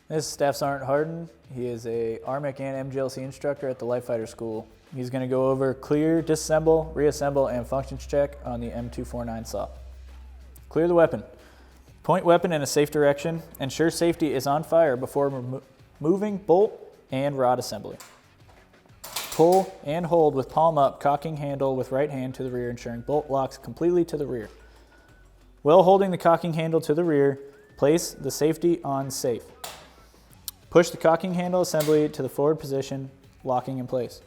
This is Staff Sergeant Harden. He is a RMIC and MGLC instructor at the Light Fighter School. He's going to go over clear, disassemble, reassemble, and functions check on the M249 saw. Clear the weapon. Point weapon in a safe direction. Ensure safety is on fire before moving bolt and rod assembly. Pull and hold with palm up, cocking handle with right hand to the rear, ensuring bolt locks completely to the rear. While holding the cocking handle to the rear, place the safety on safe. Push the cocking handle assembly to the forward position, locking in place.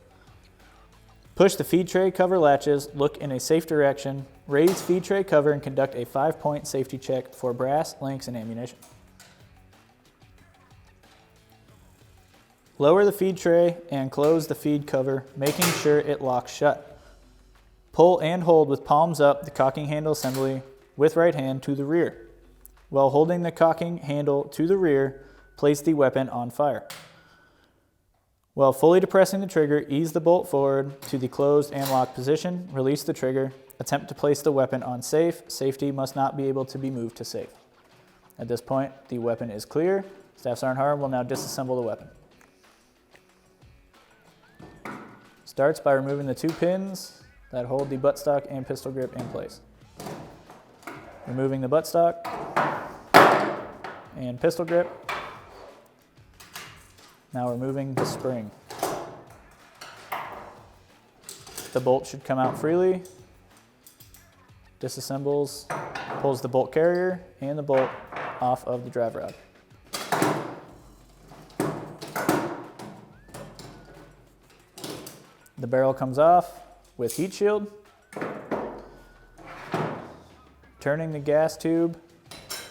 Push the feed tray cover latches, look in a safe direction, raise feed tray cover and conduct a 5-point safety check for brass, links, and ammunition. Lower the feed tray and close the feed cover, making sure it locks shut. Pull and hold with palms up the cocking handle assembly with right hand to the rear. While holding the cocking handle to the rear, place the weapon on fire. While fully depressing the trigger, ease the bolt forward to the closed and locked position, release the trigger, attempt to place the weapon on safe. Safety must not be able to be moved to safe. At this point, the weapon is clear. Staff Sergeant Harden will now disassemble the weapon. Starts by removing the 2 pins that hold the buttstock and pistol grip in place. Removing the buttstock and pistol grip. Now removing the spring. The bolt should come out freely. Disassembles, pulls the bolt carrier and the bolt off of the drive rod. The barrel comes off with heat shield. Turning the gas tube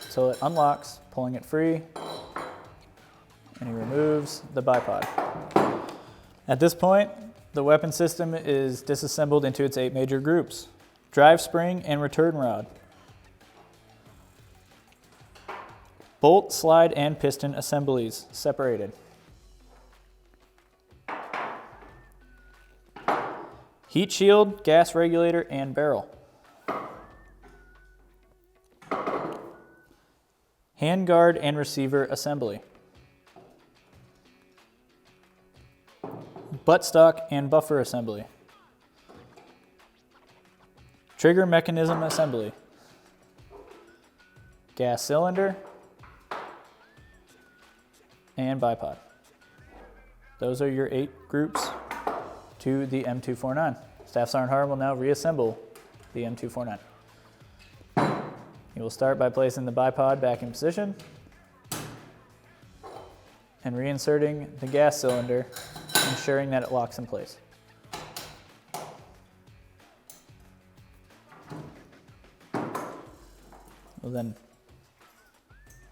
until it unlocks, pulling it free. And he removes the bipod. At this point, the weapon system is disassembled into its 8 major groups. Drive spring and return rod. Bolt, slide, and piston assemblies separated. Heat shield, gas regulator, and barrel. Handguard and receiver assembly. Buttstock and buffer assembly. Trigger mechanism assembly. Gas cylinder and bipod. Those are your 8 groups to the M249. Staff Sergeant Harden will now reassemble the M249. He will start by placing the bipod back in position and reinserting the gas cylinder, ensuring that it locks in place. We'll then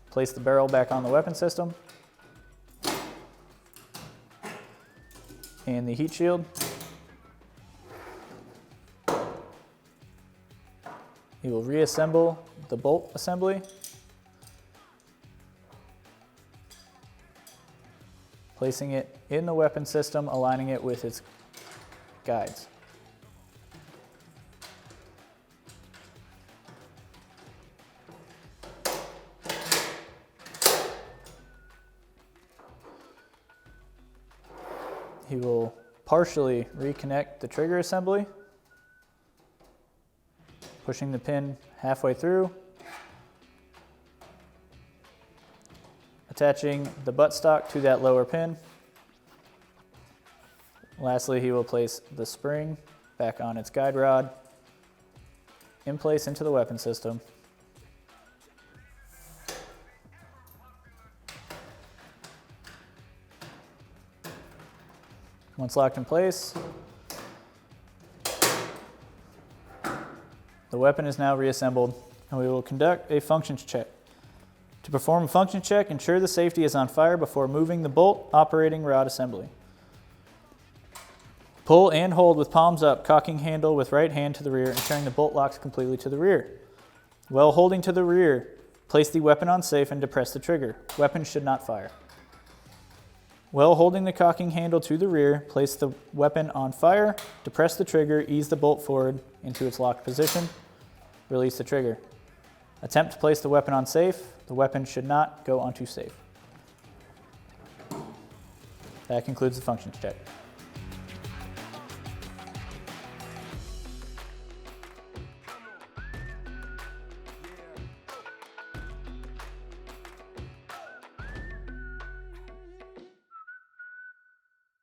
place the barrel back on the weapon system and the heat shield. He will reassemble the bolt assembly, placing it in the weapon system, aligning it with its guides. He will partially reconnect the trigger assembly, pushing the pin halfway through, attaching the buttstock to that lower pin. Lastly, he will place the spring back on its guide rod, in place into the weapon system. Once locked in place, the weapon is now reassembled, and we will conduct a functions check. To perform a function check, ensure the safety is on fire before moving the bolt operating rod assembly. Pull and hold with palms up, cocking handle with right hand to the rear, ensuring the bolt locks completely to the rear. While holding to the rear, place the weapon on safe and depress the trigger. Weapon should not fire. While holding the cocking handle to the rear, place the weapon on fire, depress the trigger, ease the bolt forward into its locked position, release the trigger. Attempt to place the weapon on safe. The weapon should not go onto safe. That concludes the functions check.